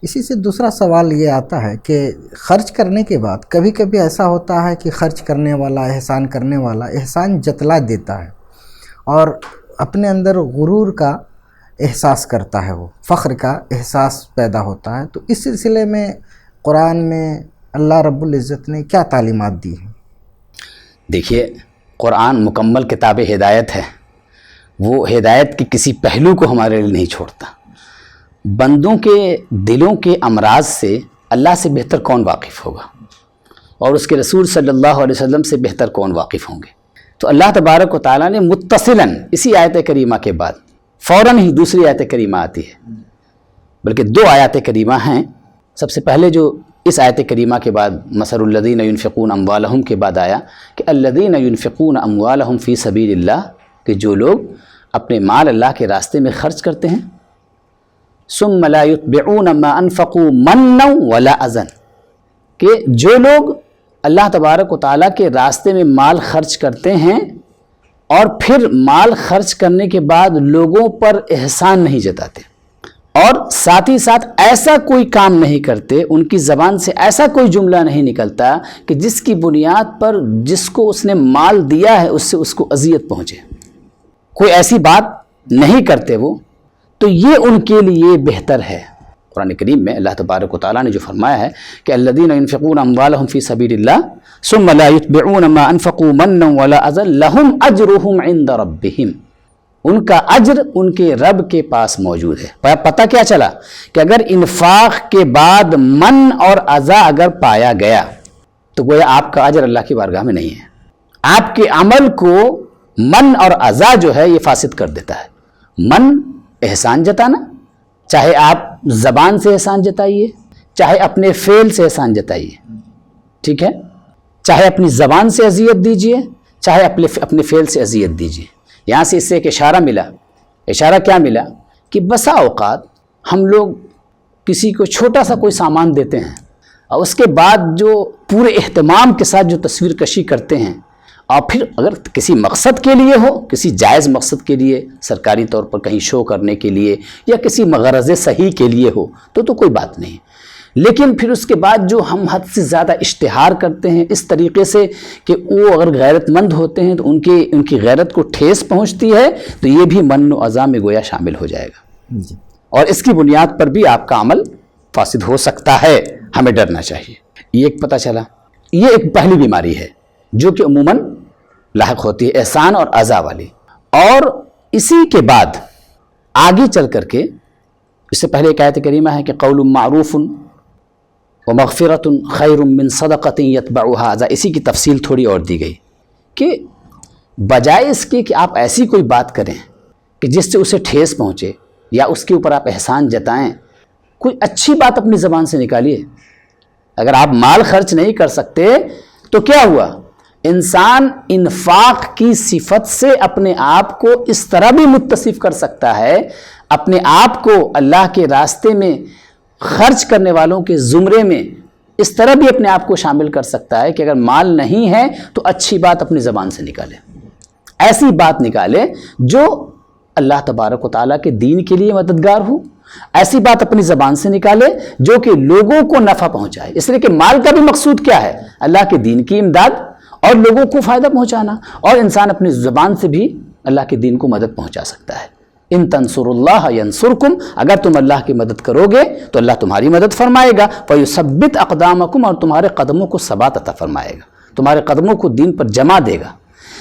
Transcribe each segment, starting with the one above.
اسی سے دوسرا سوال یہ آتا ہے کہ خرچ کرنے کے بعد کبھی کبھی ایسا ہوتا ہے کہ خرچ کرنے والا، احسان کرنے والا احسان جتلا دیتا ہے اور اپنے اندر غرور کا احساس کرتا ہے، وہ فخر کا احساس پیدا ہوتا ہے۔ تو اس سلسلے میں قرآن میں اللہ رب العزت نے کیا تعلیمات دی ہیں؟ دیکھیے، قرآن مکمل کتاب ہدایت ہے، وہ ہدایت کے کسی پہلو کو ہمارے لیے نہیں چھوڑتا۔ بندوں کے دلوں کے امراض سے اللہ سے بہتر کون واقف ہوگا، اور اس کے رسول صلی اللہ علیہ وسلم سے بہتر کون واقف ہوں گے؟ تو اللہ تبارک و تعالیٰ نے متصلاً اسی آیت کریمہ کے بعد فوراً ہی دوسری آیت کریمہ آتی ہے، بلکہ دو آیات کریمہ ہیں۔ سب سے پہلے جو اس آیت کریمہ کے بعد مثل الذین ينفقون اموالہم کے بعد آیا کہ الذین ينفقون اموالہم فی سبیل اللہ، کہ جو لوگ اپنے مال اللہ کے راستے میں خرچ کرتے ہیں، ثم لا يتبعون ما انفقوا منا ولا اذى، کہ جو لوگ اللہ تبارک و تعالیٰ کے راستے میں مال خرچ کرتے ہیں اور پھر مال خرچ کرنے کے بعد لوگوں پر احسان نہیں جتاتے، اور ساتھ ہی ساتھ ایسا کوئی کام نہیں کرتے، ان کی زبان سے ایسا کوئی جملہ نہیں نکلتا کہ جس کی بنیاد پر جس کو اس نے مال دیا ہے اس سے اس کو اذیت پہنچے، کوئی ایسی بات نہیں کرتے وہ، تو یہ ان کے لیے بہتر ہے۔ قرآن کریم میں اللہ تبارک و تعالیٰ نے جو فرمایا ہے کہ الذین ينفقون اموالہم فی سبیل اللہ ثم لا يتبعون ما انفقوا منا ولا اذى لهم اجرهم عند ربهم، ان کا اجر ان کے رب کے پاس موجود ہے۔ پتہ کیا چلا کہ اگر انفاق کے بعد من اور اذى اگر پایا گیا تو گویا آپ کا اجر اللہ کی بارگاہ میں نہیں ہے، آپ کے عمل کو من اور اذى جو ہے یہ فاسد کر دیتا ہے۔ من احسان جتانا، چاہے آپ زبان سے احسان جتائیے، چاہے اپنے فعل سے احسان جتائیے، ٹھیک ہے، چاہے اپنی زبان سے اذیت دیجیے، چاہے اپنے فعل سے اذیت دیجیے۔ یہاں سے اس سے ایک اشارہ ملا۔ اشارہ کیا ملا؟ کہ بسا اوقات ہم لوگ کسی کو چھوٹا سا کوئی سامان دیتے ہیں اور اس کے بعد جو پورے اہتمام کے ساتھ جو تصویر کشی کرتے ہیں، اور پھر اگر کسی مقصد کے لیے ہو، کسی جائز مقصد کے لیے، سرکاری طور پر کہیں شو کرنے کے لیے یا کسی مغرض صحیح کے لیے ہو تو کوئی بات نہیں، لیکن پھر اس کے بعد جو ہم حد سے زیادہ اشتہار کرتے ہیں اس طریقے سے کہ وہ اگر غیرت مند ہوتے ہیں تو ان کی غیرت کو ٹھیس پہنچتی ہے، تو یہ بھی من و اذى میں گویا شامل ہو جائے گا، اور اس کی بنیاد پر بھی آپ کا عمل فاسد ہو سکتا ہے۔ ہمیں ڈرنا چاہیے۔ یہ ایک پتہ چلا، یہ ایک پہلی بیماری ہے جو کہ عموماً لاحق ہوتی ہے، احسان اور اذى والی۔ اور اسی کے بعد آگے چل کر کے اس سے پہلے ایک آیت کریمہ ہے کہ قول معروف ومغفرۃ خیر من صدقۃ یتبعها اذى، اسی کی تفصیل تھوڑی اور دی گئی کہ بجائے اس کے کہ آپ ایسی کوئی بات کریں کہ جس سے اسے ٹھیس پہنچے یا اس کے اوپر آپ احسان جتائیں، کوئی اچھی بات اپنی زبان سے نکالیے۔ اگر آپ مال خرچ نہیں کر سکتے تو کیا ہوا؟ انسان انفاق کی صفت سے اپنے آپ کو اس طرح بھی متصف کر سکتا ہے، اپنے آپ کو اللہ کے راستے میں خرچ کرنے والوں کے زمرے میں اس طرح بھی اپنے آپ کو شامل کر سکتا ہے کہ اگر مال نہیں ہے تو اچھی بات اپنی زبان سے نکالے، ایسی بات نکالے جو اللہ تبارک و تعالیٰ کے دین کے لیے مددگار ہو، ایسی بات اپنی زبان سے نکالے جو کہ لوگوں کو نفع پہنچائے۔ اس لیے کہ مال کا بھی مقصود کیا ہے؟ اللہ کے دین کی امداد اور لوگوں کو فائدہ پہنچانا، اور انسان اپنی زبان سے بھی اللہ کے دین کو مدد پہنچا سکتا ہے۔ ان تنصروا اللہ ینصرکم، اگر تم اللہ کی مدد کرو گے تو اللہ تمہاری مدد فرمائے گا، ویثبت اقدامکم، اور تمہارے قدموں کو ثبات عطا فرمائے گا، تمہارے قدموں کو دین پر جما دے گا۔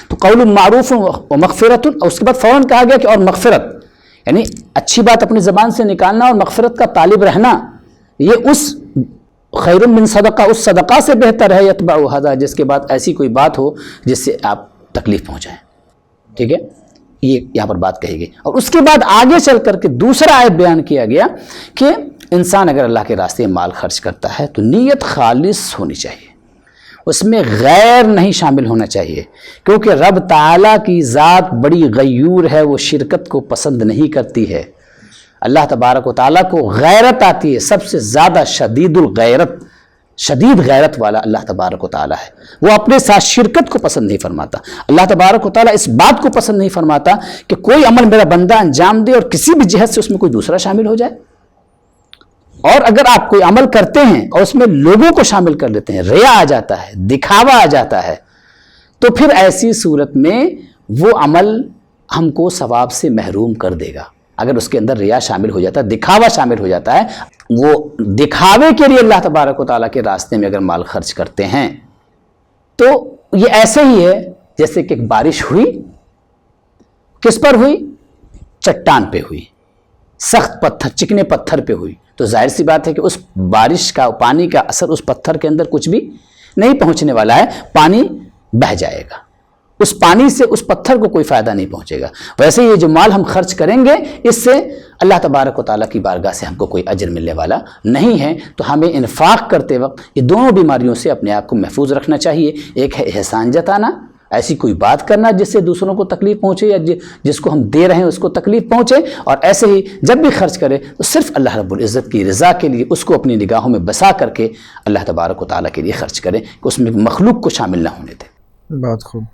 تو قول معروف و مغفرت، اور اس کے بعد فوراً کہا گیا کہ اور مغفرت، یعنی اچھی بات اپنی زبان سے نکالنا اور مغفرت کا طالب رہنا، یہ اس خیر من صدقہ، اس صدقہ سے بہتر ہے یتبعها، جس کے بعد ایسی کوئی بات ہو جس سے آپ تکلیف پہنچائیں، ٹھیک ہے، یہ یہاں پر بات کہی گئی۔ اور اس کے بعد آگے چل کر کے دوسرا آیت بیان کیا گیا کہ انسان اگر اللہ کے راستے میں مال خرچ کرتا ہے تو نیت خالص ہونی چاہیے، اس میں غیر نہیں شامل ہونا چاہیے، کیونکہ رب تعالیٰ کی ذات بڑی غیور ہے، وہ شرکت کو پسند نہیں کرتی ہے۔ اللہ تبارک و تعالیٰ کو غیرت آتی ہے، سب سے زیادہ شدید غیرت والا اللہ تبارک و تعالیٰ ہے، وہ اپنے ساتھ شرکت کو پسند نہیں فرماتا۔ اللہ تبارک و تعالیٰ اس بات کو پسند نہیں فرماتا کہ کوئی عمل میرا بندہ انجام دے اور کسی بھی جہت سے اس میں کوئی دوسرا شامل ہو جائے، اور اگر آپ کوئی عمل کرتے ہیں اور اس میں لوگوں کو شامل کر لیتے ہیں، ریا آ جاتا ہے، دکھاوا آ جاتا ہے، تو پھر ایسی صورت میں وہ عمل ہم کو ثواب سے محروم کر دے گا۔ اگر اس کے اندر ریا شامل ہو جاتا ہے، دکھاوا شامل ہو جاتا ہے، وہ دکھاوے کے لیے اللہ تبارک و تعالیٰ کے راستے میں اگر مال خرچ کرتے ہیں تو یہ ایسے ہی ہے جیسے کہ ایک بارش ہوئی، کس پر ہوئی؟ چٹان پہ ہوئی، سخت پتھر، چکنے پتھر پہ ہوئی، تو ظاہر سی بات ہے کہ اس بارش کا پانی کا اثر اس پتھر کے اندر کچھ بھی نہیں پہنچنے والا ہے، پانی بہہ جائے گا، اس پانی سے اس پتھر کو کوئی فائدہ نہیں پہنچے گا۔ ویسے یہ جو مال ہم خرچ کریں گے اس سے اللہ تبارک و تعالیٰ کی بارگاہ سے ہم کو کوئی اجر ملنے والا نہیں ہے۔ تو ہمیں انفاق کرتے وقت یہ دونوں بیماریوں سے اپنے آپ کو محفوظ رکھنا چاہیے۔ ایک ہے احسان جتانا، ایسی کوئی بات کرنا جس سے دوسروں کو تکلیف پہنچے یا جس کو ہم دے رہے ہیں اس کو تکلیف پہنچے، اور ایسے ہی جب بھی خرچ کرے تو صرف اللہ رب العزت کی رضا کے لیے اس کو اپنی نگاہوں میں بسا کر کے اللہ تبارک و تعالیٰ کے لیے خرچ کریں کہ اس میں مخلوق کو شامل نہ ہونے دیں۔ بہت خوب۔